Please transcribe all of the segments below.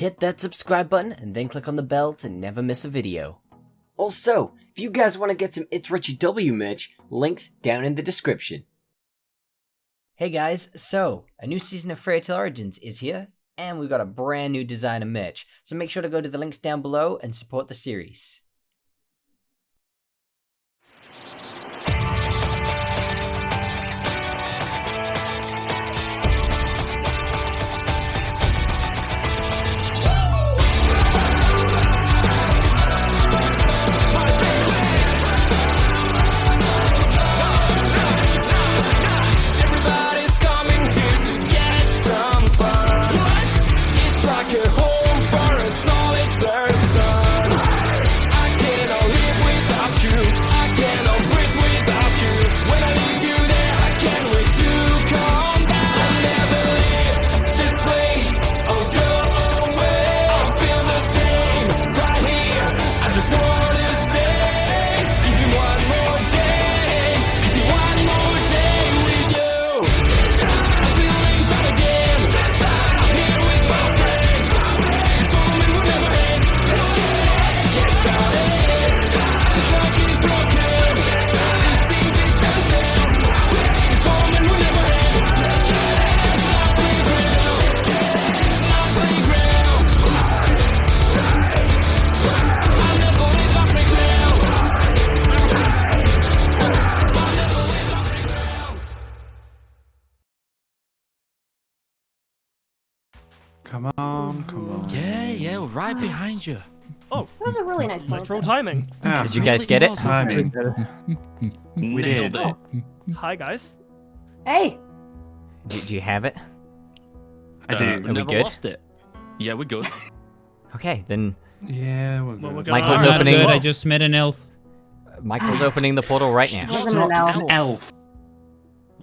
hit that subscribe button and then click on the bell to never miss a video. Also, if you guys want to get some ItsRitchieW merch, links down in the description. Hey guys, so a new season of Fairytale Origins is here, and we've got a brand new design of merch, so make sure to go to the links down below and support the series. Come on. Yeah, we're right behind you. Oh, That was a really nice point. natural timing. Yeah, Did you guys get it? timing. We did. Nailed it. Hi, guys. Hey, Do you have it? I do. Are we Never good? lost it. Yeah, we're good. Okay, then Yeah, we're Well, we're good. gonna- Michael's I'm not opening. good, I just met an elf. Michael's opening the portal right now. wasn't an elf. An elf.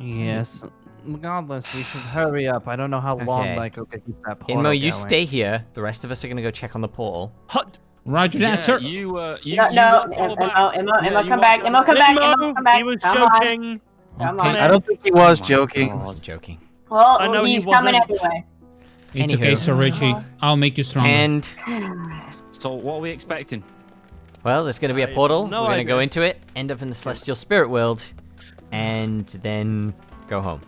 Yes. Regardless, we should hurry up. I don't know how long Okay. Michael could keep that portal Inmo, you going. stay here. The rest of us are gonna go check on the portal. Hut. Roger that, Yeah, sir. you No, follow back. Emma, you come back. walk Emma, come back. Emma, come back. He was Come on. joking. Come Okay. on. I don't think he was Oh, joking. joking. Well, I know he he's coming wasn't. anyway. It's Anywho. okay, Sir Richie. I'll make you stronger. And So what are we expecting? well, there's gonna be a I portal. have no We're gonna go idea. into it, end up in the celestial spirit world, and then go home.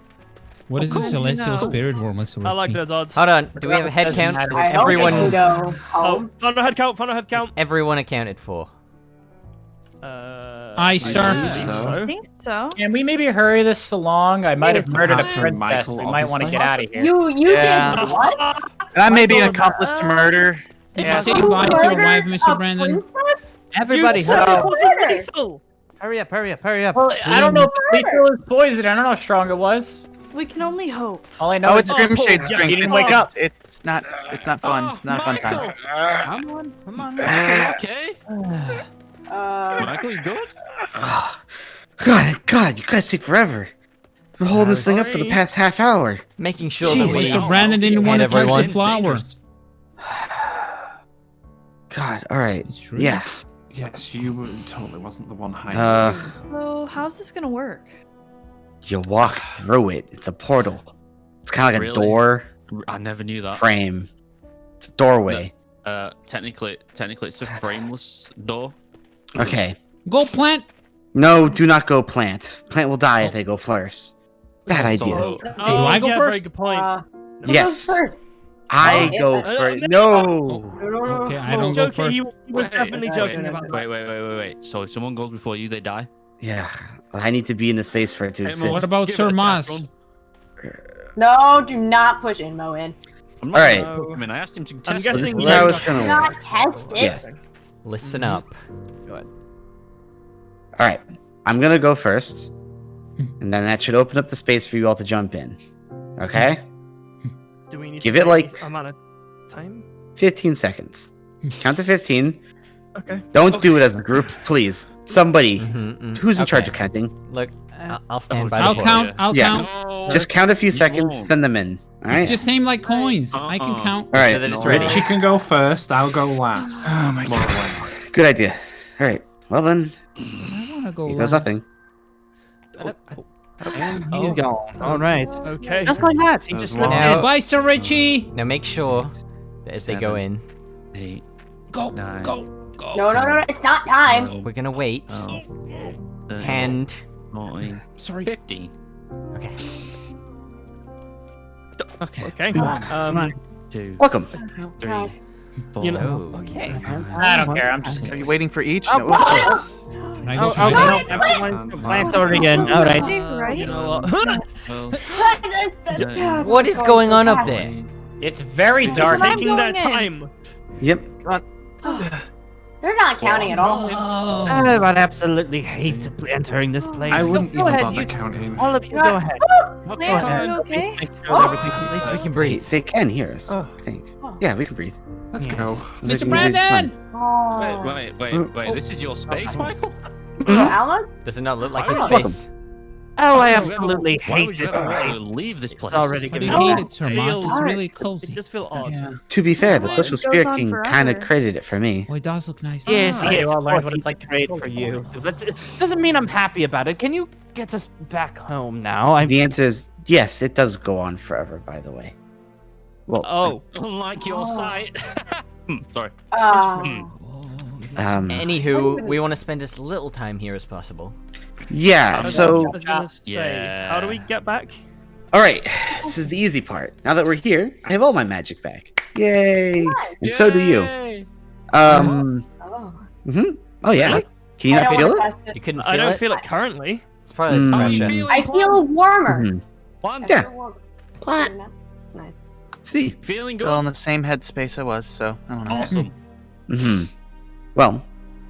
What is the cool. celestial No. spirit world, Mr. I like Richie? those odds. Hold on. Do we have a head count? Is I hope everyone they can go Oh, home. found a head count. is count. everyone accounted for? Aye, sir. believe So? I think so. Can we maybe hurry this along? I might have Yes, murdered a Captain princess. Michael, We might want to obviously. get out of here. You Yeah. did what? And I may be an accomplice to murder. Did Yeah. you say goodbye to your wife, Mr. Brandon? Everybody, You said hurry it up. wasn't lethal. Hurry up, hurry up, hurry up. Well, I don't know if lethal is poison. I don't know how strong it was. We can only hope. All I know Oh, is it's Grim Oh, Shade yeah, strength. he didn't It's wake up. It's not fun. Not a fun time. Come on. Okay. Michael, you good? God, you guys take forever. I've been holding this thing up for the Sorry. past half hour. Making sure that we. Mr. Brandon didn't want to touch everyone. the flower. God, alright. It's true. Yeah. Yes, you totally wasn't the one hiding. So how's this gonna work? You walk through it. It's a portal. It's kind of like a Really? door I never knew that. frame. It's a doorway. Technically, it's a frameless door. Okay. Go plant. No, do not go plant. Plant will die if they go first. Bad idea. So, Oh, I go yeah, first? very good point. Yes. First. I Oh, go yeah. first. No. No. Okay, I He don't was go joking. first. He was definitely joking about that. Wait. So if someone goes before you, they die? Yeah. I need to be in the space for it to Hey, exist. Mo, What about give Sir it a Moss? test run. No, do not push Inmo in. I'm not Alright. gonna put him in. I asked him to I'm test So guessing this it. is yeah. how it's Do gonna not work. test it. Yes. Listen up. Alright. I'm gonna go first. And then that should open up the space for you all to jump in. Okay? Do we need Give to it, like- take amount of time? 15 seconds. Count to 15. Okay. Don't do it as a group, please. Somebody. Who's in charge of Okay. counting? Look, I'll stand by I'll the count. I'll Yeah. count. Just count a few seconds, won't. send them in. Alright? Just same like coins. I can count. Alright. So that it's ready. Richie can go first, I'll go last. Oh my More or god. less. Good idea. Alright. Well then, I wanna go. here goes last. nothing. And he's gone. All right. Okay. Just like that. He As just long- slipped Now- in. Bye, Sir Richie. Now make sure as they go 7, in. 8, Go, 9, go. No, it's not time. We're gonna wait. 12, 13, And 14, Sorry. 15. okay. Okay. Okay. Come on. 2, Welcome. 3, 4. You know- Okay. I don't care. I'm just. Are you waiting for each? Oh, No. Can I go Oh, for oh, second? no, everyone plants already in. All right. Right? You know what? 12, What is going on up there? It's very dark. I'm Taking their going in. time. Yep. They're not counting at all. I would absolutely hate entering this place. I wouldn't Go even ahead, bother you- counting. All of you, go ahead. Go Lance, ahead. are you okay? Make sure everything- At least we can They, breathe. they can hear us, Oh. I think. Oh. Yeah, we can breathe. Let's Yes. go. Mr. Brandon! Oh. Wait. This is your space, Michael? Almost? Does it not look like Why his would- space? Oh, I Why would you absolutely ever- Why hate would you this ever want place. to leave this place? already But giving I me- hate it, Sir Moss. It's feels- really It cozy. just feels odd. Yeah. To be fair, the Well, Social it goes Spirit on King forever. kind of created it for me. Oh, it does look nice. Yes, Ah, yes, you all of learned course, what it's it's like to great be for cool. you. But it doesn't mean I'm happy about it. Can you get us back home now? I'm The answer is yes, it does go on forever, by the way. Well, Oh. Unlike your sight. Sorry. Oh, Anywho, we want to spend as little time here as possible. yeah, I so, was gonna say, Yeah. how do we get back? alright, this is the easy part. Now that we're here, I have all my magic back. Yay! And so do you. Oh. Oh yeah. Really? Can you I not don't feel wanna it? test it. You couldn't I feel don't it? feel it currently. It's probably the Mm. pressure. I feel warmer. Mhm. One. Yeah. That's nice. See? Feeling Still in good. the same headspace I was, so I don't know. Awesome. Hmm. Well,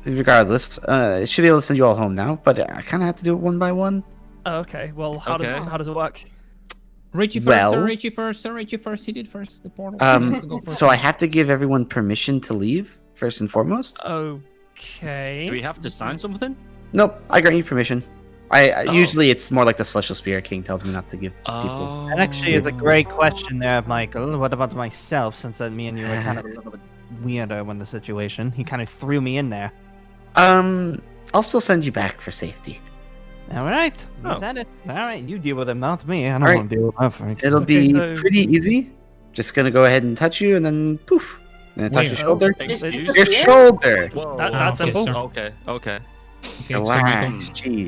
regardless, I should be able to send you all home now, but I kind of have to do it one by one. Oh, okay. Well, how Okay. does it work? Richie first, Well- Sir Richie first, Sir Richie first. He did first. The portal. He has to go first. So I have to give everyone permission to leave first and foremost. Okay. Do we have to sign something? Nope, I grant you permission. I Oh. usually it's more like the Celestial Spirit King tells me not to give people. That actually is a great question there, Michael. What about myself, since that me and you were kind of a little bit weirder when the situation? He kind of threw me in there. I'll still send you back for safety. All right, you Oh. said it. All right, you deal with him, not me. I don't Alright. want to deal with that. Frank. It'll Okay, be so- pretty easy. Just gonna go ahead and touch you, and then poof, and then touch Where? your shoulder. Thanks, Just- dude. Your shoulder. Whoa. That's okay, simple. sir. Okay. Okay, Sir Relax, Michael. Don't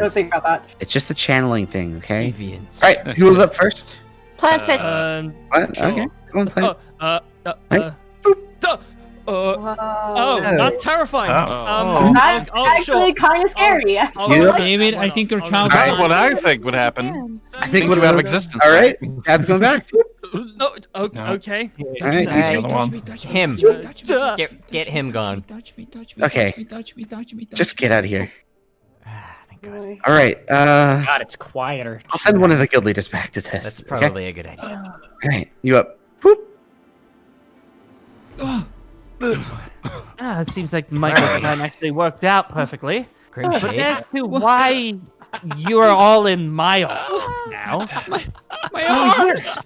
jeez. think about that. It's just a channeling thing, okay? Deviants. All right, who was up first? Plant face. What? Sure. Okay, come on, play. Right? Oh, that's terrifying. Uh-oh. That's oh, actually kind of scary. Yeah. David, I think your child That's Alright. what I think would happen. I think Things we're out of gonna- existence. All right, Dad's going back. No, okay. All right, Alright. easy. Touch me, touch me, Him. touch me, touch me, touch me, Get him gone. touch me, touch me, Okay. touch me, touch me, touch me, touch Just me. get out of here. Thank God. All right, God, it's quieter. I'll send one of the guild leaders back to That's test. Okay. probably a good idea. All right, you up? Whoop. It seems like Michael's plan actually worked out perfectly. Grim But shade. as to why you are all in my office now, My arms!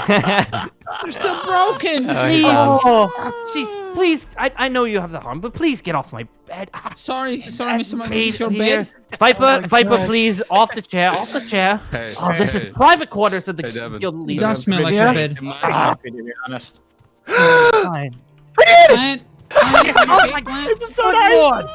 They're still broken! Oh, please, his arms. jeez, please, I know you have the harm, but please get off my bed. Sorry, Mr. Michael. This is your Here. bed. Viper, gosh. please, off the chair, off the chair. Hey, Oh, this is hey. private quarters of the Hey, Devin. guild It leader. does smell like Yeah. your bed. Ah, To be honest. fine. Plant! Oh my Plant! This is so nice.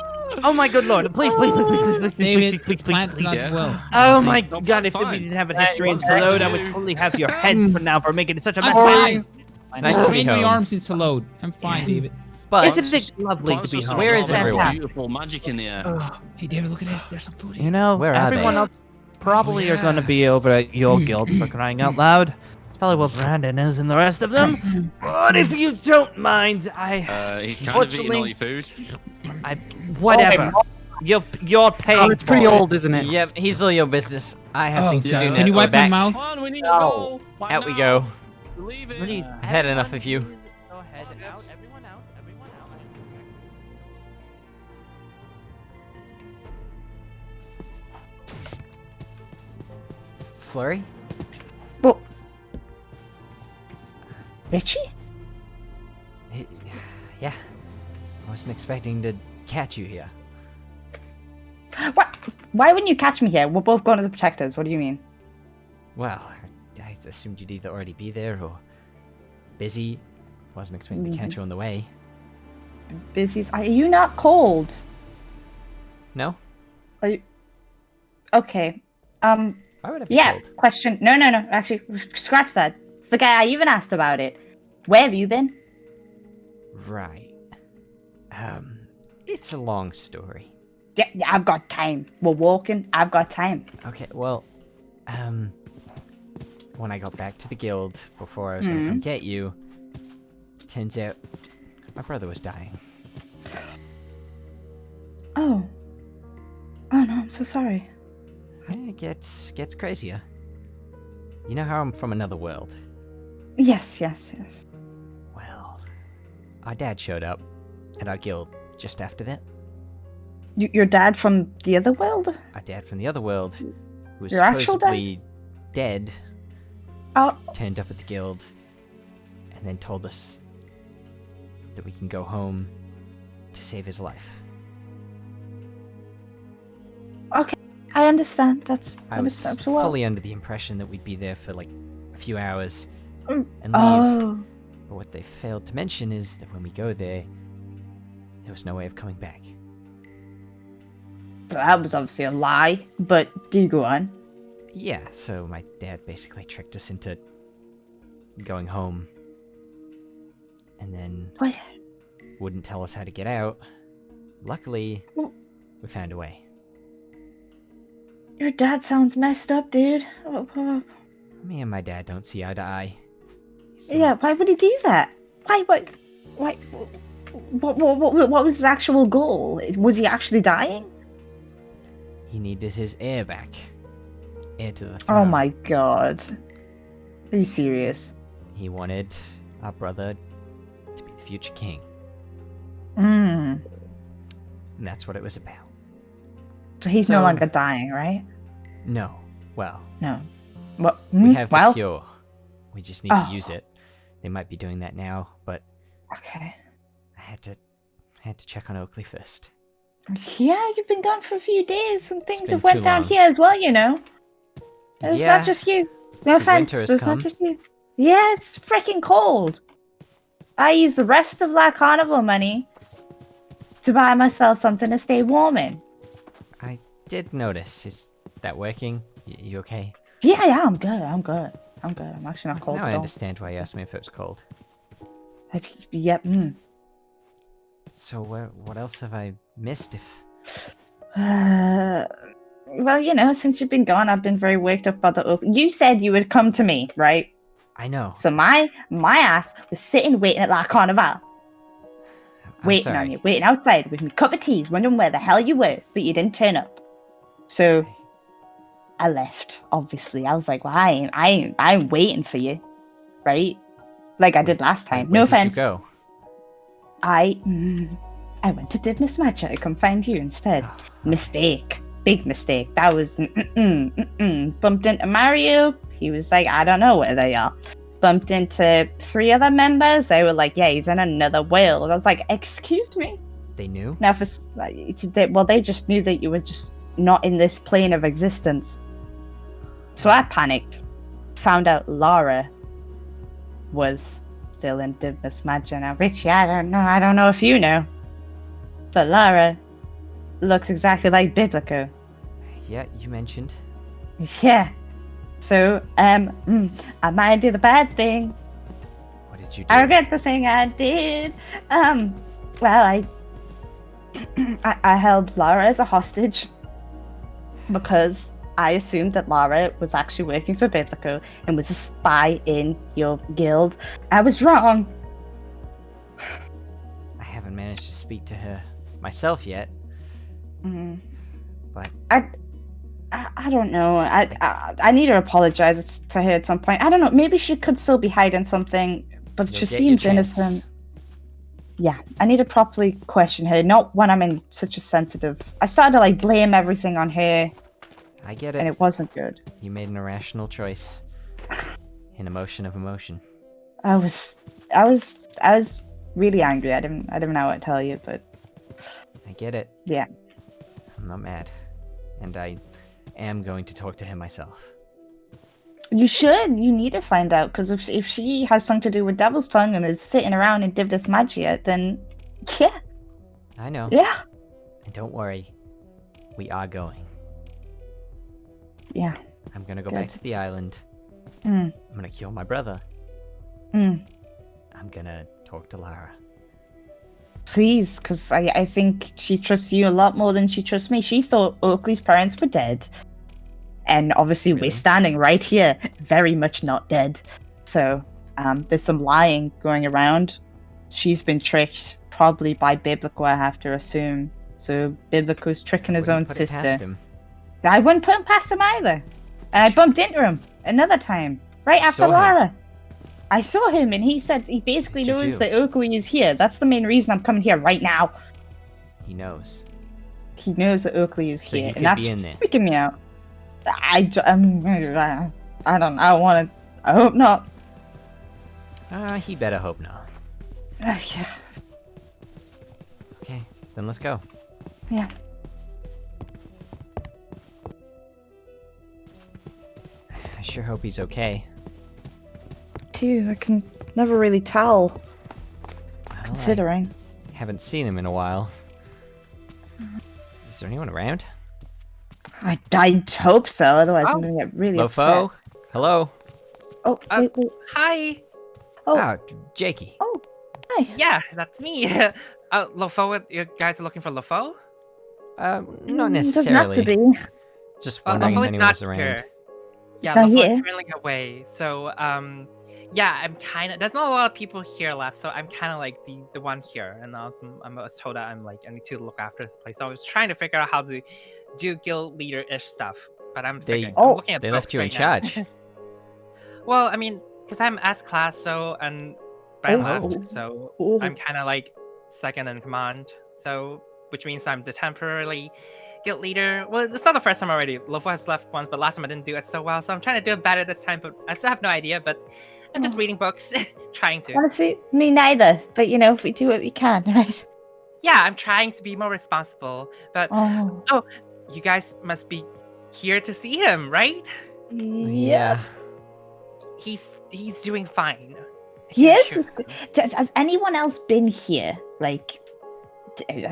Oh my good lord! Please, please, please, please, please, David, please, please, please, plant's please. not Yeah. well. Oh my No, god! If fine. we didn't have a history in Salode, I would totally have your head for now for making it such a I'm mess. fine. It's nice to be Train my home. arms in Salode. I'm fine, David. But Isn't it lovely to be home? Where is everyone? Beautiful magic in the air. Hey, David, look at this. There's some food You here. know, Where are everyone they? else probably Oh, are going to yeah. be over at your guild for crying out loud. It's probably where Brandon is and the rest of them. But if you don't mind, He's kind of eating all your food. whatever. You're paying. It's pretty for it. old, isn't it? Yep, he's all your business. I have Oh, things to yeah. do now. Can you We're wipe your back. mouth? Come on, we need to No. go. Out we go. We're leaving. Please, I've had enough of you. Go ahead. Out. Everyone out. Everyone out. Flurry? Richie? Yeah. I wasn't expecting to catch you here. What? Why wouldn't you catch me here? We're both going to the Protectors. What do you mean? Well, I assumed you'd either already be there or busy. Wasn't expecting to catch you on the way. Busy. Are you not cold? No? Are you... Okay. Why would I be Yeah. cold? Question. No. Actually, scratch that. Forget I even asked about it. Where have you been? Right. It's a long story. Yeah, I've got time. We're walking. I've got time. Okay, well, when I got back to the guild before I was gonna come get you, turns out my brother was dying. Oh. Oh no, I'm so sorry. It gets crazier. You know how I'm from another world? Yes. Well, our dad showed up at our guild just after that. Your dad from the other world? Our dad from the other world, who was Your actual supposedly dead, Oh. turned up at the guild and then told us that we can go home to save his life. Okay, I understand. That's I was understandable. fully under the impression that we'd be there for like a few hours and leave. Oh. But what they failed to mention is that when we go there was no way of coming back. That was obviously a lie, but do go on. Yeah, so my dad basically tricked us into going home and then What? wouldn't tell us how to get out. Luckily, Well- we found a way. Your dad sounds messed up, dude. Me and my dad don't see eye to eye. Yeah, why would he do that? Why? What was his actual goal? Was he actually dying? He needed his heir back. Heir to the throne. Oh my god. Are you serious? He wanted our brother to be the future king. Mm. And that's what it was about. So he's no So- longer dying, right? No. Well, No. What? we have well, the cure. We just need to use it. They might be doing that now, but okay. I had to check on Oakley first. Yeah, you've been gone for a few days. Some things been have went too down long. here as well, you know. It's Yeah. not just you. No So offense, winter but has it's come. not just you. Yeah, it's freaking cold. I used the rest of that carnival money to buy myself something to stay warm in. I did notice. Is that working? You okay? Yeah, I'm good. I'm actually not cold Now at I all. understand why you asked me if it was cold. Yep. So what else have I missed? Well, you know, since you've been gone, I've been very worked up by the open. You said you would come to me, right? I know. So my ass was sitting waiting at La Carnival. I'm Waiting sorry. on you, waiting outside with me cup of teas, wondering where the hell you were, but you didn't turn up. So I left. Obviously, I was like, "Well, I ain't waiting for you, right? Like I did last time. Where No did you offense. go? I went to Divness Matcha to come find you instead. Oh, Mistake, big mistake. That was bumped into Mario. He was like, I don't know where they are. Bumped into 3 other members. They were like, yeah, he's in another world. I was like, excuse me. They knew? Now, they just knew that you were just not in this plane of existence. So I panicked. Found out Laura was still in Divness Matcha. Now, Richie, I don't know if you know, but Laura looks exactly like Biblico. Yeah, you mentioned. Yeah. So, I might do the bad thing. What did you do? I regret the thing I did. Well, I held Lara as a hostage because I assumed that Lara was actually working for Biblico and was a spy in your guild. I was wrong. I haven't managed to speak to her myself yet. But I don't know. I need to apologize to her at some point. I don't know. Maybe she could still be hiding something, but you'll she get your seems chance. innocent. Yeah, I need to properly question her. Not when I'm in such a sensitive. I started to blame everything on her, I get and it. it wasn't good. You made an irrational choice. An emotion of emotion. I was really angry. I didn't know what to tell you, but I get it. yeah. I'm not mad. And I am going to talk to him myself. You should. You need to find out, because if she has something to do with Devil's Tongue and is sitting around in Divdus Magia, then yeah. I know. Yeah. And don't worry. We are going. Yeah. I'm gonna go Good. back to the island. Mm. I'm gonna cure my brother. Mm. I'm gonna talk to Lara. Please, because I think she trusts you a lot more than she trusts me. She thought Oakley's parents were dead. And obviously Really? we're standing right here, very much not dead. So there's some lying going around. She's been tricked, probably by Biblical, I have to assume. So Biblical's tricking his own Wouldn't put it past sister. him. I wouldn't put him past him either. And I bumped into him another time, right after Saw him. Lara. I saw him, and he said he basically What'd you knows do? that Oakley is here. That's the main reason I'm coming here right now. He knows. He knows that Oakley is So here, you could and that's be in there. freaking me out. I don't want to. I hope not. He better hope not. Yeah. Okay, then let's go. Yeah. I sure hope he's okay. Too, I can never really tell, Well, considering. I haven't seen him in a while. Is there anyone around? I'd hope so, otherwise I'm Oh. gonna get really Lofo? upset. Hello? Oh, wait. Hi. Oh. Ah, Jakey. Oh, hi. Yeah, that's me. Lofo, you guys are looking for Lofo? Not Doesn't have to necessarily. be. Just Well, wondering if Lofo's anyone not was around. here. Yeah, Not Lofo's here. trailing away. So, yeah, I'm kind of. There's not a lot of people here left, so I'm kind of like the one here. And I was told that I need to look after this place. So I was trying to figure out how to do guild leader-ish stuff, but I'm figuring. I'm looking at They books left you in right now. charge. Well, I mean, because I'm S class, so and Brian Oh. left, so Oh. I'm kind of like second in command. So, which means I'm the temporarily guild leader. Well, it's not the first time already. Lofo has left once, but last time I didn't do it so well. So I'm trying to do it better this time, but I still have no idea. But I'm just reading books, trying to. Honestly, me neither. But you know, we do what we can, right? Yeah, I'm trying to be more responsible. But Oh. you guys must be here to see him, right? Yeah. He's doing fine. Yes. Sure. Has anyone else been here? Like,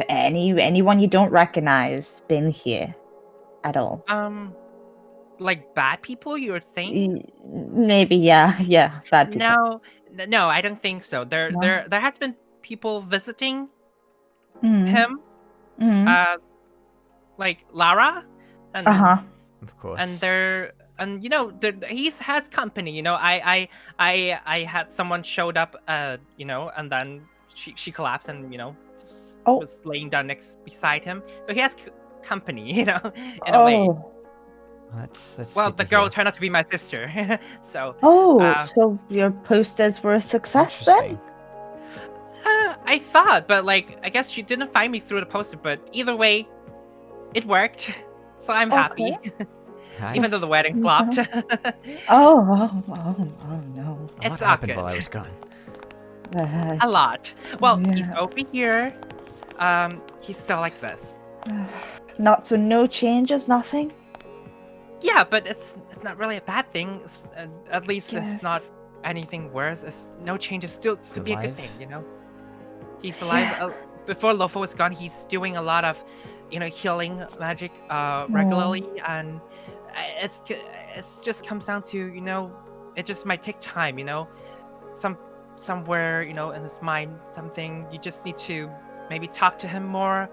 anyone you don't recognize been here at all? Like bad people, you were saying? Maybe, yeah, bad people. No, I don't think so. There has been people visiting Mhm. him, Mhm. like Lara, and Of course. and he has company. You know, I had someone showed up, and then she collapsed and was laying down beside him. So he has company, in a way. That's Well, good the to girl hear. turned out to be my sister. So. So your posters were a success then? I thought, but I guess she didn't find me through the poster. But either way, it worked. So I'm happy. Even though the wedding flopped. Oh no. A lot It's all happened good. while I was gone. A lot. Well, he's Yeah. over here. He's still like this. No changes, nothing? Yeah, but it's not really a bad thing. At least Yes. it's not anything worse. No changes still could be a good alive? thing, He's alive. Before Lofo was gone, he's doing a lot of, healing magic regularly, and it's just comes down to, it just might take time, somewhere, in his mind, something you just need to maybe talk to him more.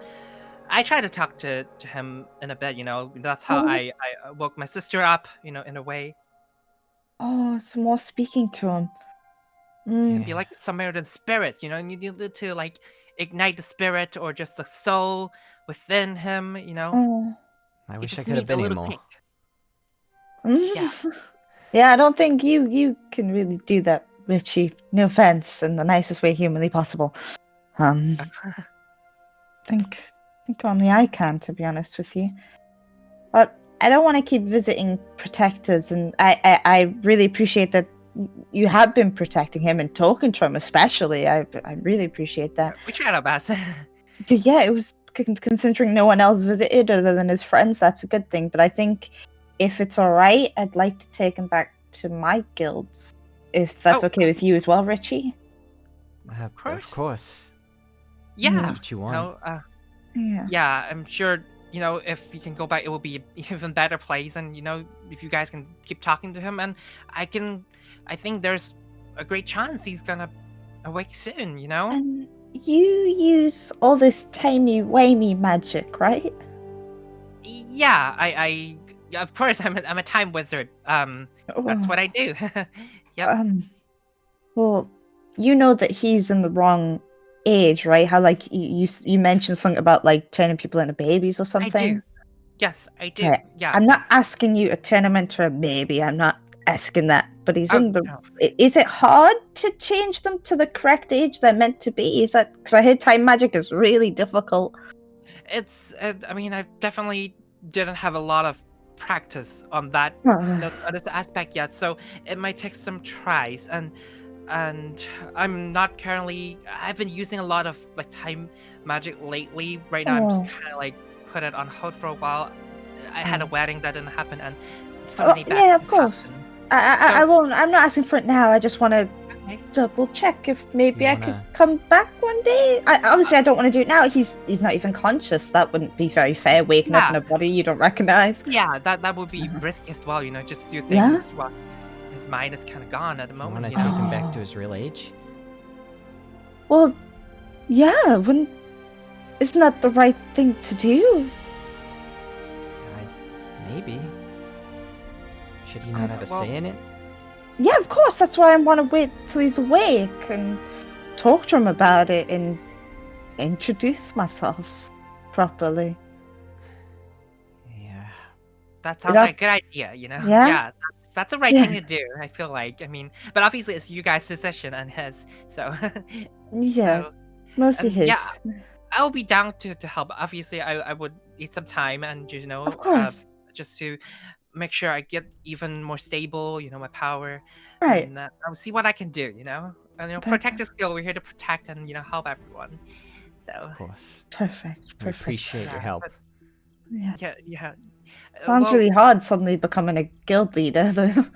I try to talk to him in a bit, that's how I woke my sister up, in a way. Oh, some more speaking to him. Be like Samaritan spirit, and you need to ignite the spirit or just the soul within him, Oh. I You wish I just could have need a been here little more. kick. Yeah. Yeah, I don't think you can really do that, Richie. No offense, in the nicest way humanly possible. I think only I can, to be honest with you. But I don't want to keep visiting protectors, and I really appreciate that you have been protecting him and talking to him, especially. I really appreciate that. We tried our best. Yeah, it was considering no one else visited other than his friends. That's a good thing. But I think if it's all right, I'd like to take him back to my guild, if that's okay with you as well, Richie. Of course. course. Yeah. That's what you want. Yeah. Yeah, I'm sure, if we can go back, it will be an even better place. And, if you guys can keep talking to him, and I think there's a great chance he's gonna awake soon, And you use all this timey-wimey magic, right? Yeah, I of course, I'm a time wizard. That's what I do. Yep. Well, you know that he's in the wrong age, right? How like you mentioned something about like turning people into babies or something. I do. Yes, I do. Okay. Yeah. I'm not asking you to turn him into a baby. I'm not asking that. But he's in the. No. Is it hard to change them to the correct age they're meant to be? Is that because I heard time magic is really difficult? It's. I mean, I definitely didn't have a lot of practice on that on this aspect yet, so it might take some tries. And I'm not currently. I've been using a lot of like time magic lately. Right now, I'm just kind of like put it on hold for a while. I had a wedding that didn't happen, and so many bad yeah, of things course. happened. I won't. I'm not asking for it now. I just want to double check if maybe I could come back one day. Obviously, I don't want to do it now. He's not even conscious. That wouldn't be very fair. Waking up in a body you don't recognize. Yeah, that would be risky as well. Just do things while his mind is kind of gone at the moment. Want to take him back to his real age? Well, yeah. Isn't that the right thing to do? Maybe. Should he not have a say in it? Yeah, of course. That's why I want to wait till he's awake and talk to him about it and introduce myself properly. Yeah. That sounds like a good idea, Yeah? Yeah, that's the right thing to do, I feel like. I mean, but obviously it's you guys' decision and his, so... Yeah, mostly his. Yeah, I'll be down to help. Obviously, I would need some time and, Of course. just to make sure I get even more stable, my power. Right. And I'll see what I can do, And, protect the skill. We're here to protect and, help everyone. So... Of course. Perfect. We appreciate your help. Yeah. Sounds really hard suddenly becoming a guild leader, though.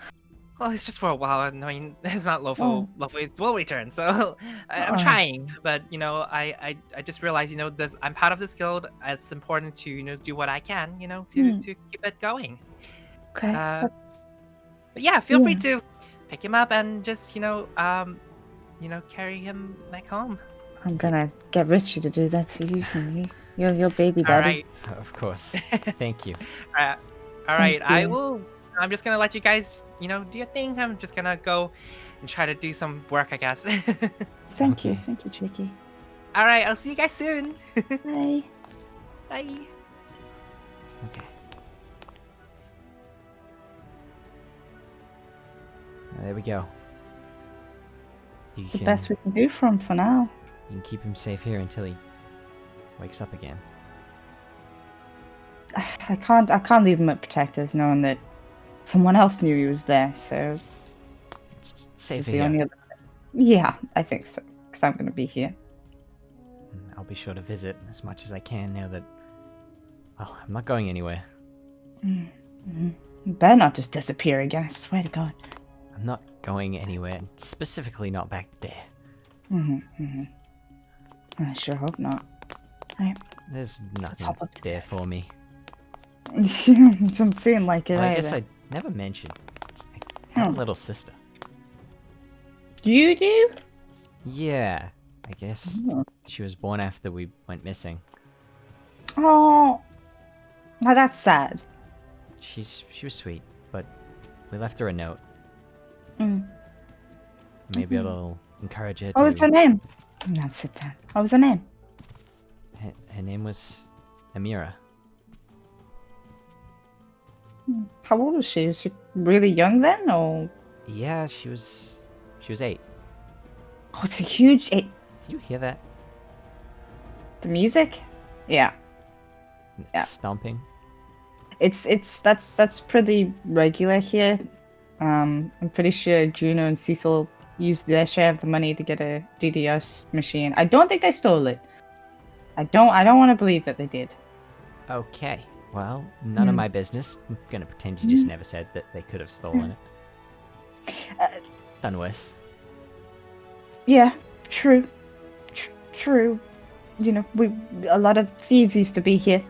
Well, it's just for a while. I mean, it's not lawful. It will return. So I'm trying, but I just realized, I'm part of this guild. It's important to do what I can, to keep it going. Okay. But yeah, feel free to pick him up and just carry him back home. I'm gonna get Richie to do that to you. You're your baby daddy. All right. Of course. Thank you. All right. Thank I'm just gonna let you guys, do your thing. I'm just gonna go and try to do some work, I guess. Thank you, Tricky. All right, I'll see you guys soon. Bye. Bye. Okay. There we go. The best we can do for him for now. You can keep him safe here until he wakes up again. I can't leave him at Protectors knowing that someone else knew he was there, so... It's safer the here. only other... Yeah, I think so, because I'm going to be here. I'll be sure to visit as much as I can now that... Well, I'm not going anywhere. Mm-hmm. You better not just disappear again, I swear to God. I'm not going anywhere, specifically not back there. I sure hope not. Right. There's nothing there for me. Doesn't seem like it Well, I either. guess I never mentioned. I have a little sister. You do? Yeah, I guess. She was born after we went missing. Oh, now that's sad. She was sweet, but we left her a note. Maybe it'll encourage her to... What was her name? No, sit down. What was her name? Her name was Amira. How old was she? Was she really young then, or? Yeah, she was 8. Oh, it's a huge 8. Do you hear that? The music? Yeah. It's stomping. That's pretty regular here. I'm pretty sure Juno and Cecil used their share of the money to get a DDS machine. I don't think they stole it. I don't want to believe that they did. Okay. Well, none of my business. I'm gonna pretend you just never said that they could have stolen it. Dunwes. Yeah, true. True. You know, a lot of thieves used to be here.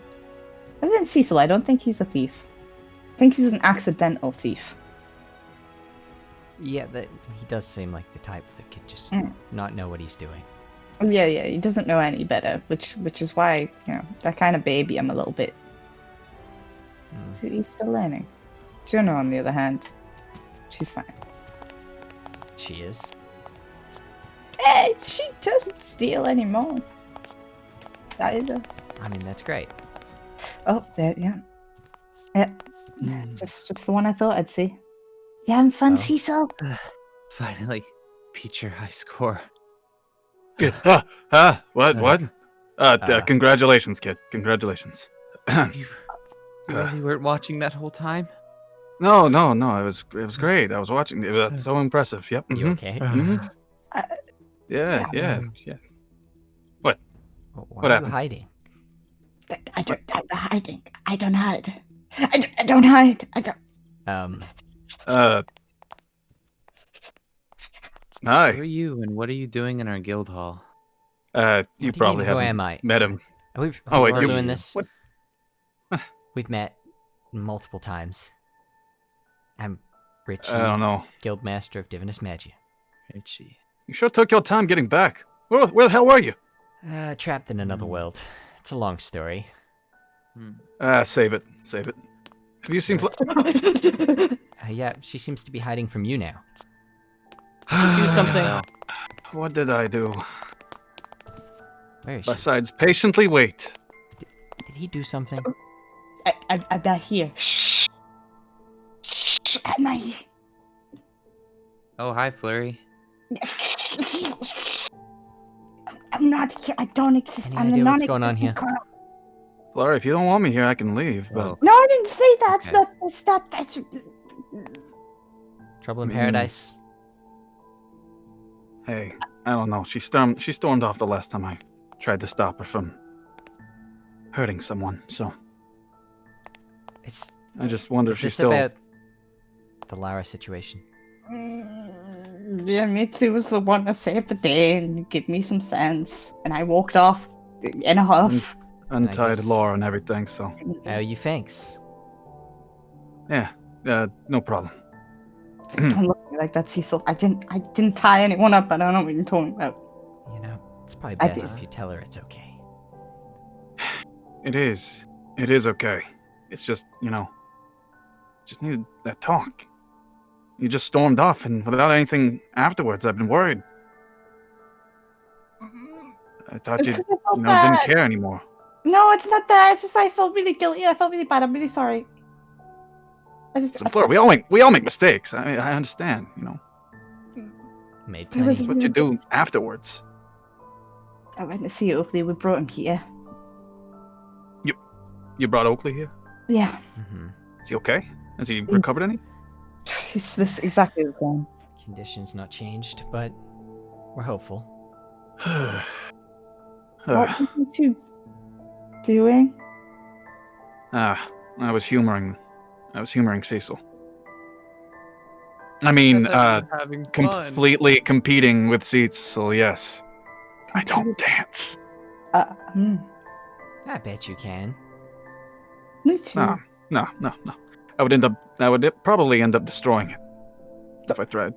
Other than Cecil, I don't think he's a thief. I think he's an accidental thief. Yeah, he does seem like the type that could just not know what he's doing. Yeah, he doesn't know any better, which is why, you know, that kind of baby him a little bit. He's still learning. Juno, on the other hand, she's fine. She is? She doesn't steal anymore. Either. I mean, that's great. Oh, there, yeah. Yeah. Just the one I thought I'd see. You having fun, Cecil? Finally, beat your high score. Good. What? Congratulations, kid. Congratulations. You really weren't watching that whole time? No. It was great. I was watching. It was so impressive. Yep. You okay? Yeah. What? Why are you hiding? I don't hide. I don't hide. Hi. Who are you, and what are you doing in our guild hall? You probably haven't met him. We're you're doing this. What? We've met multiple times. I'm Richie. I don't know. Guildmaster of Divinus Magia. Richie. You sure took your time getting back. Where the hell were you? Trapped in another world. It's a long story. Save it. Have you seen? Yeah, she seems to be hiding from you now. Did you do something? What did I do? Where is she? Besides patiently wait. Did he do something? I'm not here. Shh. I'm not here. Oh, hi, Flurry. I'm not here. I don't exist. Any I'm idea the what's going on here? Flora, if you don't want me here, I can leave. But No, I didn't say that. Okay. It's not. That's. Trouble in paradise? Hey, I don't know. She stormed off the last time I tried to stop her from hurting someone. So I just wonder if she's still. About the Lara situation. Yeah, Mitsu was the one that saved the day and give me some sense, and I walked off in a huff. Untied Laura and everything. So. Oh, you thanks. Yeah. No problem. Don't look at me like that, Cecil. I didn't tie anyone up. I don't know what you're talking about. You know, it's probably best if you tell her it's okay. It is. It is okay. It's just, just needed that talk. You just stormed off, and without anything afterwards, I've been worried. I thought you didn't care anymore. No, it's not that. It's just I felt really guilty. I felt really bad. I'm really sorry. Flora, we all make mistakes. I understand, Made That's what you do afterwards. I went to see Oakley. We brought him here. You brought Oakley here? Yeah. Mm-hmm. Is he okay? Has he recovered any? It's this exactly the same. Conditions not changed, but we're hopeful. What were you two doing? I was humoring Cecil. I mean, completely competing with Cecil, yes. I don't dance. I bet you can. Me too. No. I would probably end up destroying it if I tried.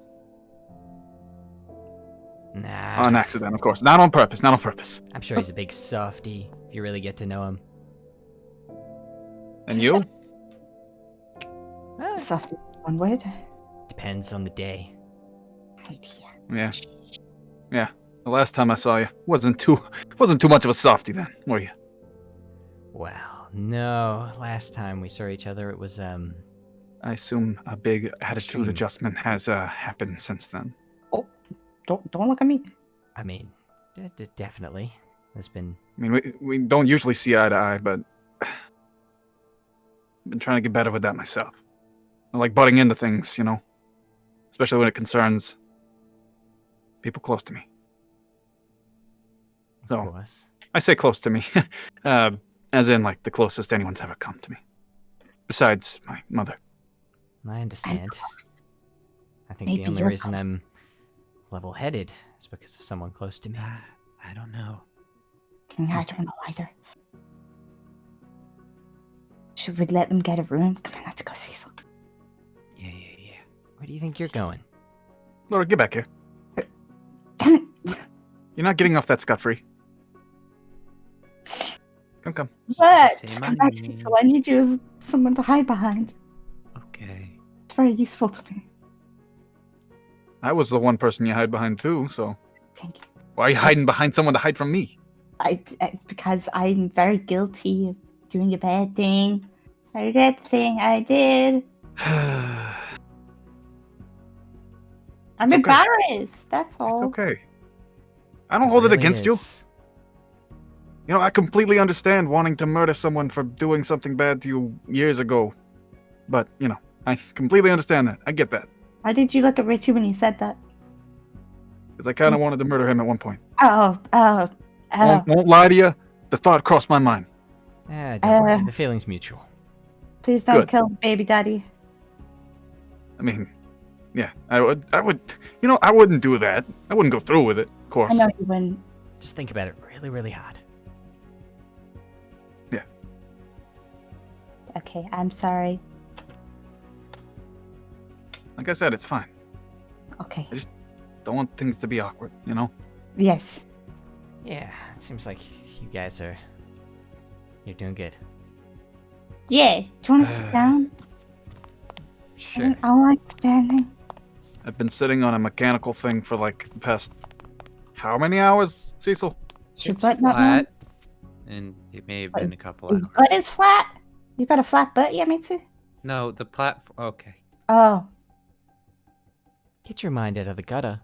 Nah. On accident, of course. Not on purpose. I'm sure he's a big softie, if you really get to know him. And you? Softy, one word. Depends on the day. Yeah. The last time I saw you wasn't too much of a softie then, were you? Well, no. Last time we saw each other, it was I assume a big attitude adjustment has happened since then. Oh, don't look at me. I mean, definitely. There's been. I mean, we don't usually see eye to eye, but I've been trying to get better with that myself. I like butting into things, especially when it concerns people close to me. So I say close to me, as in like the closest anyone's ever come to me, besides my mother. I understand. I think Maybe the only you're reason close. I'm level-headed is because of someone close to me. I don't know. I don't know either. Should we let them get a room? Come on, let's go, Cecil. Yeah. Where do you think you're going? Laura, get back here. Come You're not getting off that scot-free. Come. What? Say Come my back, name. Cecil. I need you as someone to hide behind. Okay. It's very useful to me. I was the one person you hide behind too, so Thank you. why are you hiding behind someone to hide from me? It's because I'm very guilty of doing a bad thing. I regret the thing I did. I'm It's okay. embarrassed. That's all. It's okay. I don't hold it really against you. is. You know, I completely understand wanting to murder someone for doing something bad to you years ago. But, you know, I completely understand that. I get that. Why did you look at Richie when you said that? Because I kind of wanted to murder him at one point. Oh. Won't lie to you, the thought crossed my mind. Don't worry, the feeling's mutual. Please don't Good. kill baby daddy. I mean, yeah, I would, you know, I wouldn't do that. I wouldn't go through with it, of course. I know you wouldn't. Just think about it really, really hard. Yeah. Okay, I'm sorry. Like I said, it's fine. Okay. I just don't want things to be awkward, you know? Yes. Yeah, it seems like you guys you're doing good. Yeah. Do you want to sit down? Sure. I like standing. I've been sitting on a mechanical thing for like the past how many hours, Cecil? Your It's butt not flat, and it may have been a couple His hours. butt is flat. You got a flat butt, yeah, me too. No, the platform. Okay. Oh, Get your mind out of the gutter.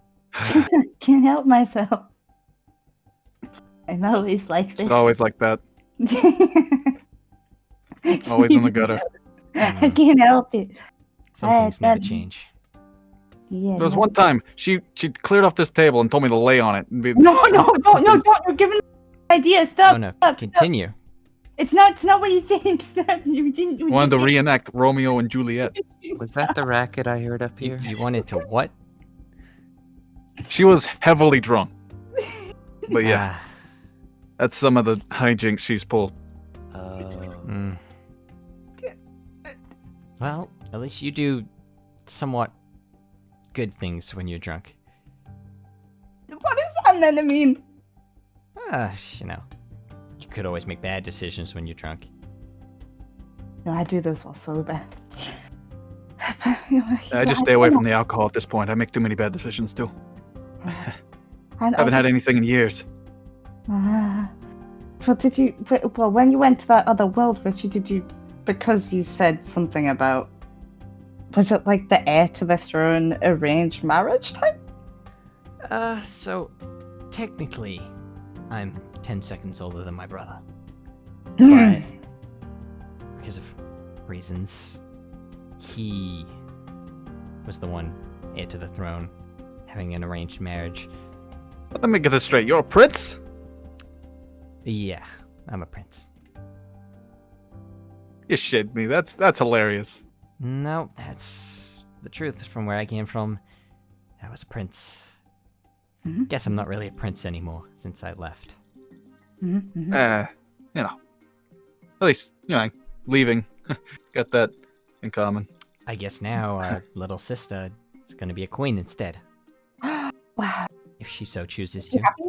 can't help myself. I'm always like this. It's always like that. Always in the gutter. I can't help it. Some things never that- change. Yeah. There was no. one time she cleared off this table and told me to lay on it. And be, No, don't. You're giving the idea. Stop. Oh no, stop, continue. Stop. It's not what you think. Stop. You didn't. You wanted to didn't- reenact Romeo and Juliet. Was that the racket I heard up here? You wanted to what? She was heavily drunk. But yeah, Ah, that's some of the hijinks she's pulled. mm. Well, at least you do somewhat good things when you're drunk. What is that meant to mean? You know, you could always make bad decisions when you're drunk. No, I do those while sober. I just stay away from the alcohol at this point. I make too many bad decisions too. I Haven't had anything in years. Well, did you? Well, when you went to that other world, Richie, did you? Because you said something about. Was it like the heir to the throne arranged marriage type? So technically, I'm 10 seconds older than my brother. Hmm. But because of reasons, he was the one heir to the throne, having an arranged marriage. Let me get this straight. You're a prince? Yeah, I'm a prince. You shit me. That's hilarious. No, that's the truth. From where I came from, I was a prince. Mhm. Guess I'm not really a prince anymore since I left. Mm-hmm. You know. At least, you know, leaving. Got that in common. I guess now our little sister is going to be a queen instead, Wow. if she so chooses You to. happy?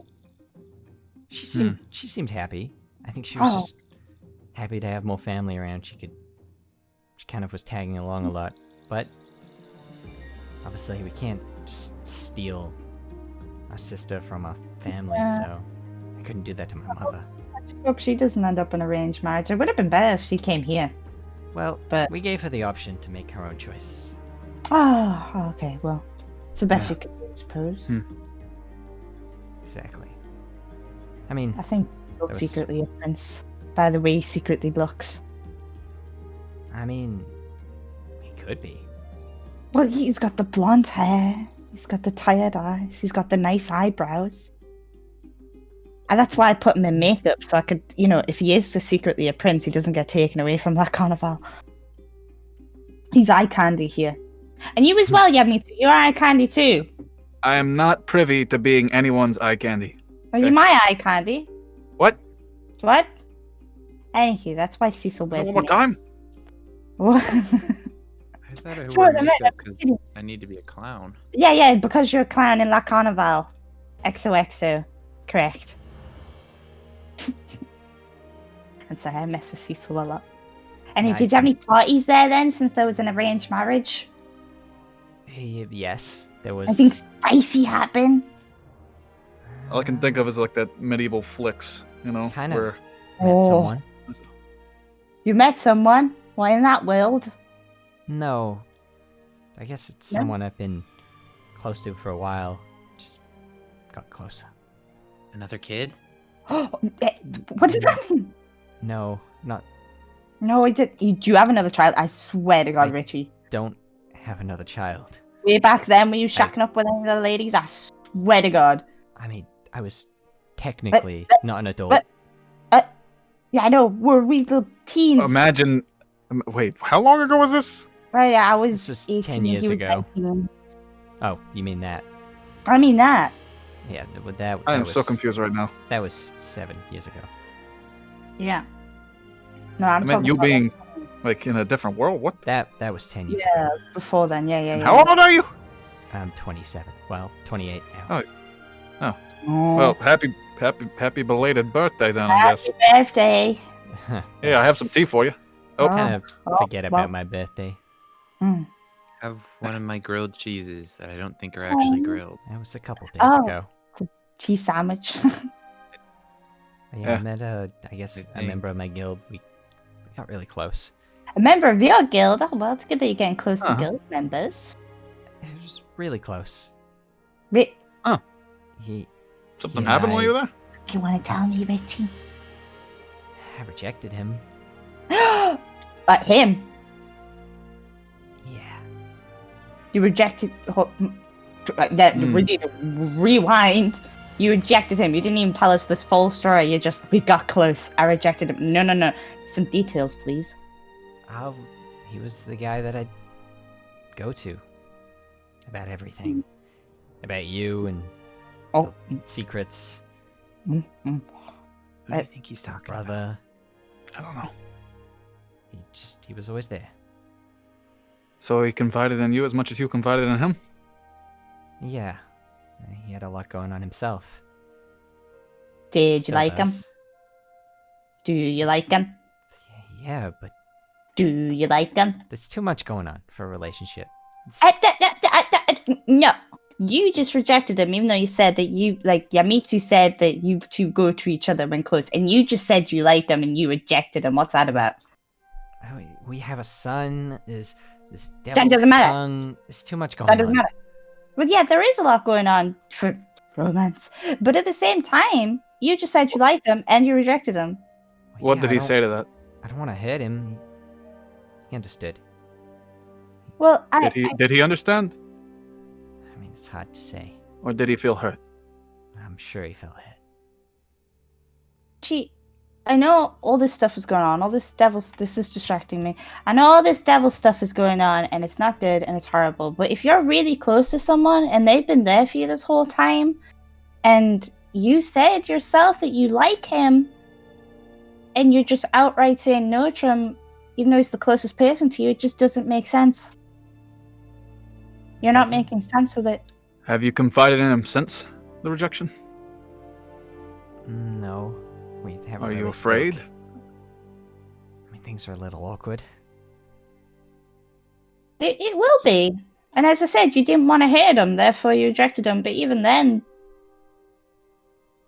She seemed happy. I think she was Oh. just happy to have more family around. She kind of was tagging along a lot, but obviously we can't just steal our sister from our family, Yeah. so I couldn't do that to my mother. I just hope she doesn't end up in arranged marriage. It would have been better if she came here. Well, But- we gave her the option to make her own choices. Oh, okay. Well, it's the best Yeah. you could do, I suppose. Exactly. I mean, I think There he's was- secretly a prince. By the way he secretly looks. he could be. Well, he's got the blonde hair. He's got the tired eyes. He's got the nice eyebrows. And that's why I put him in makeup, so I could, you know, if he is secretly a prince, he doesn't get taken away from that carnival. He's eye candy here. And you as well, Yummy. You're eye candy too. I am not privy to being anyone's eye candy. Are you my eye candy? What? What? Anywho, that's why Cecil wears One more makeup. time. What? I thought I Sure, wore the makeup makeup. because I need to be a clown. Yeah, because you're a clown in La Carnival. XOXO. Correct. I'm sorry, I mess with Cecil a lot. Anyway, I did you have any parties there then, since there was an arranged marriage? Yes, there was. Anything spicy happen? All I can think of is like that medieval flicks, you know, Kinda. where Met someone. You met someone? Why in that world? No. I guess it's No? someone I've been close to for a while. Just got closer. Another kid? What does that mean? No, not. No, do you have another child? I swear to God, Richie. Don't have another child. Way back then, were you shacking up with any of the ladies? I swear to God. I mean, I was technically not an adult. Yeah, I know. We're little teens. imagine. Wait, how long ago was this? Well, yeah, I was. This was 18, 10 years he was ago. 19. Oh, you mean that? I mean that. Yeah, with that. I am that so was- confused right now. That was 7 years ago. Yeah. No, I'm I meant talking you about being like in a different world. What? That was 10 years Yeah, ago. before then. Yeah. How old are you? I'm 27. Well, 28 now. Oh. Oh. Well, happy belated birthday then, I guess. Happy birthday. Yeah, I have some tea for you. Oh, Kind of Oh, forget well. about my birthday. Have one of my grilled cheeses that I don't think are actually grilled. That was a couple days Oh. ago. Cheese sandwich. Yeah, I met I guess I a think. member of my guild. We got really close. A member of your guild. Oh, well, it's good that you're getting close to Uh-huh. guild members. It was really close. Wait, He something Yeah, happened while you were there? do you want to tell me, Richie? I rejected him. Him. Yeah. You rejected. That Hmm. we need to rewind. You rejected him. You didn't even tell us this full story. You just we got close. I rejected him. No. Some details, please. He was the guy that I'd go to about everything. About you and Oh. the secrets, Who do you think he's talking about? brother. I don't know. He was always there. So he confided in you as much as you confided in him? Yeah. He had a lot going on himself. Did you Still like him? does. Do you like him? Yeah, but Do you like him? there's too much going on for a relationship. No. You just rejected him, even though you said that you like Yamitu said that you two go to each other when close, and you just said you liked him and you rejected him. What's that about? Oh, we have a son. There's That devil's doesn't matter. tongue. There's too much going That on. doesn't matter. But yeah, there is a lot going on for romance. But at the same time, you just said you liked him and you rejected him. What Yeah, did I he don't- say to that? I don't want to hurt him. He understood. Well, Did he understand? I mean, it's hard to say. Or did he feel hurt? I'm sure he felt hurt. I know all this stuff is going on. All this this is distracting me. I know all this devil stuff is going on, and it's not good and it's horrible. But if you're really close to someone and they've been there for you this whole time, and you said yourself that you like him, and you're just outright saying no to him, even though he's the closest person to you, it just doesn't make sense. You're not Doesn't. making sense with it. Have you confided in him since the rejection? No, we haven't. Are you really afraid? spoke. I mean, things are a little awkward. It will be. And as I said, you didn't want to hurt him, therefore you rejected him. But even then,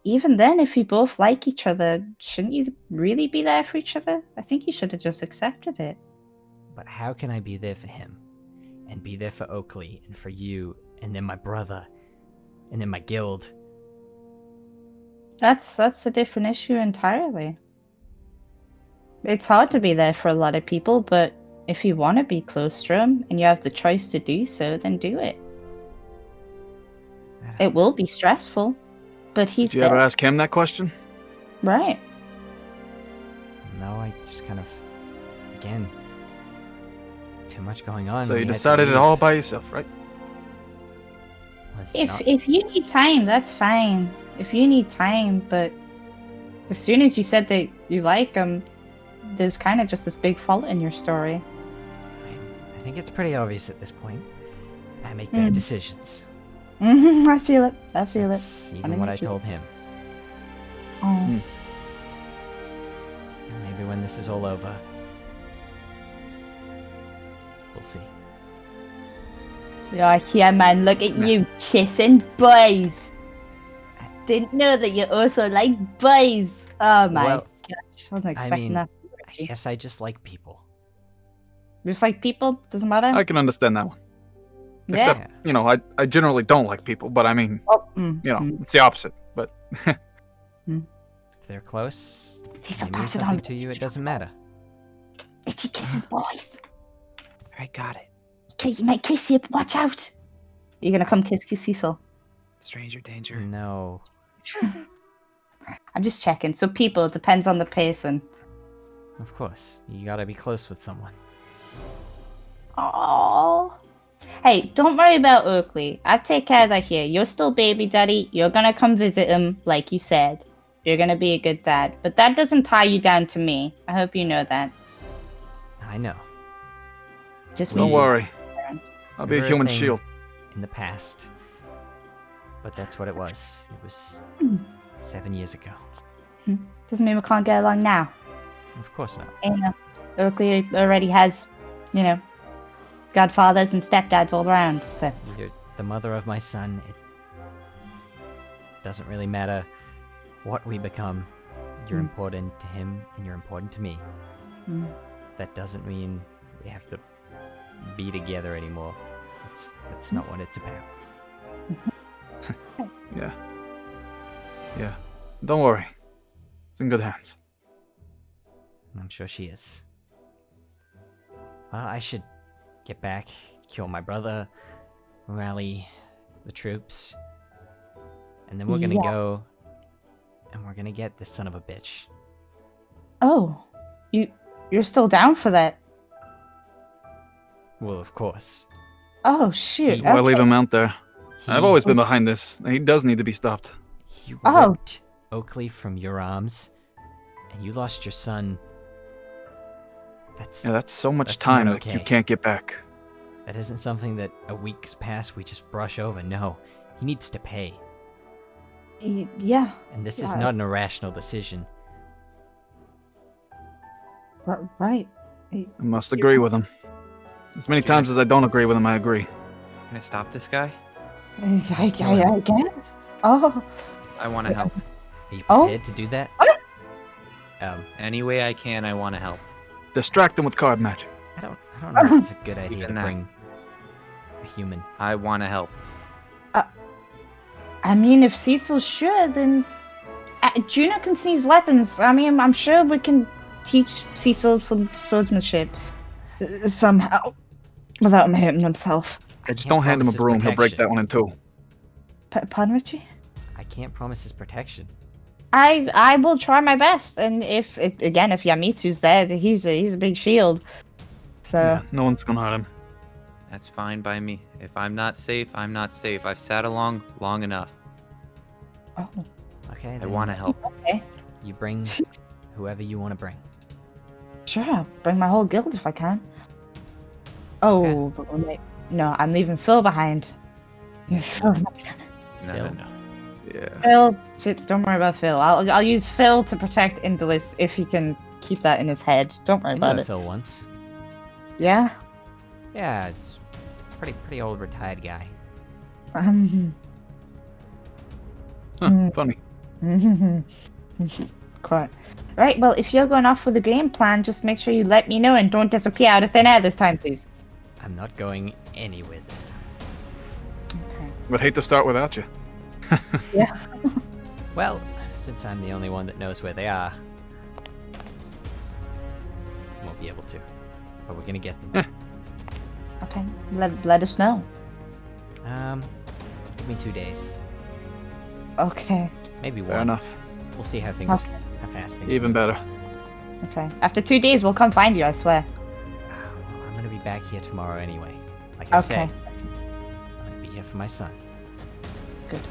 if you both like each other, shouldn't you really be there for each other? I think you should have just accepted it. But how can I be there for him, and be there for Oakley, and for you, and then my brother, and then my guild? That's a different issue entirely. It's hard to be there for a lot of people, but if you want to be close to him and you have the choice to do so, then do it. It will be stressful, but he's Did you ever there. ask him that question? Right. No, I just kind of, again, too much going on. So We you had to decided it leave. all by yourself, right? Was If not- if you need time, that's fine. If you need time, but as soon as you said that you like him, there's kind of just this big fault in your story. I think it's pretty obvious at this point. I make bad Mm. decisions. I feel it. I feel That's it. even what I told him. Oh. Maybe when this is all over, we'll see. Yeah, man, look at you kissing boys. Didn't know that you also like boys. Oh my Well, gosh, I wasn't I expecting mean, that. I guess I just like people. Just like people, doesn't matter. I can understand that one. Yeah. Except, you know, I generally don't like people, but I mean, you know, it's the opposite. But If they're close, He's they mean pass it something on. to you, it doesn't matter. Richie kisses boys. I got it. Okay, he might kiss you. Watch out. You're gonna come kiss Cecil. Stranger danger. No. I'm just checking. So people, it depends on the person. Of course. You gotta be close with someone. Oh. Hey, don't worry about Oakley. I take care of that here. You're still baby daddy. You're gonna come visit him, like you said. You're gonna be a good dad. But that doesn't tie you down to me. I hope you know that. I know. Just don't me. worry. I'll be a Never human thing shield. In the past. But that's what it was. It was 7 years ago. Doesn't mean we can't get along now. Of course not. You know, Oakley already has, you know, godfathers and stepdads all around. So You're the mother of my son. It doesn't really matter what we become. You're important to him, and you're important to me. That doesn't mean we have to be together anymore. That's not what it's about. Yeah. Yeah. Don't worry. It's in good hands. I'm sure she is. Well, I should get back, kill my brother, rally the troops, and then we're gonna Yes. go and we're gonna get this son of a bitch. Oh, you're still down for that? Well, of course. Oh shoot! Why leave okay. him out there? I've always been behind this. He does need to be stopped. You Oh. ripped Oakley from your arms, and you lost your son. Yeah, that's so much that's time not that you okay. can't get back. That isn't something that a week's past we just brush over. No, he needs to pay. Yeah. And this is Yeah. not an irrational decision. Right. I must agree with him. As many times as I don't agree with him, I agree. Can I stop this guy? I guess. Oh. I want to help. Are you Oh. prepared to do that? Any way I can, I want to help. Distract him with card magic. I don't know if it's a good idea Even to that. bring a human. I want to help. I mean, if Cecil's sure, then Juno can seize weapons. I mean, I'm sure we can teach Cecil some swordsmanship somehow without him hurting himself. I just don't hand him a promise his broom. He'll break protection. that one in two. Pardon, Richie? I can't promise his protection. I will try my best, and if Yamitsu's there, he's a big shield. So Yeah, no one's gonna hurt him. That's fine by me. If I'm not safe, I'm not safe. I've sat along long enough. oh, Okay, I then want to help. okay, you bring whoever you want to bring. sure, I'll bring my whole guild if I can. Oh, but wait, no, I'm leaving Phil behind. Phil's not gonna. No, no, no. Yeah. Phil, don't worry about Phil. I'll use Phil to protect Indolus if he can keep that in his head. Don't worry I about knew it. Phil once. Yeah. Yeah, it's pretty old retired guy. Funny. Quite. Right, well, if you're going off with a game plan, just make sure you let me know and don't disappear out of thin air this time, please. I'm not going anywhere this time. Would hate to start without you. Yeah. Well, since I'm the only one that knows where they are, won't be able to. But we're gonna get them. Okay, let us know. Give me 2 days. Okay. Maybe one. Fair enough. We'll see how things, Okay. how fast things Even move. better. Okay. After 2 days, we'll come find you, I swear. Well, I'm gonna be back here tomorrow anyway. Like I said, Okay. I'll be here for my son. Good.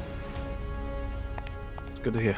It's good to hear.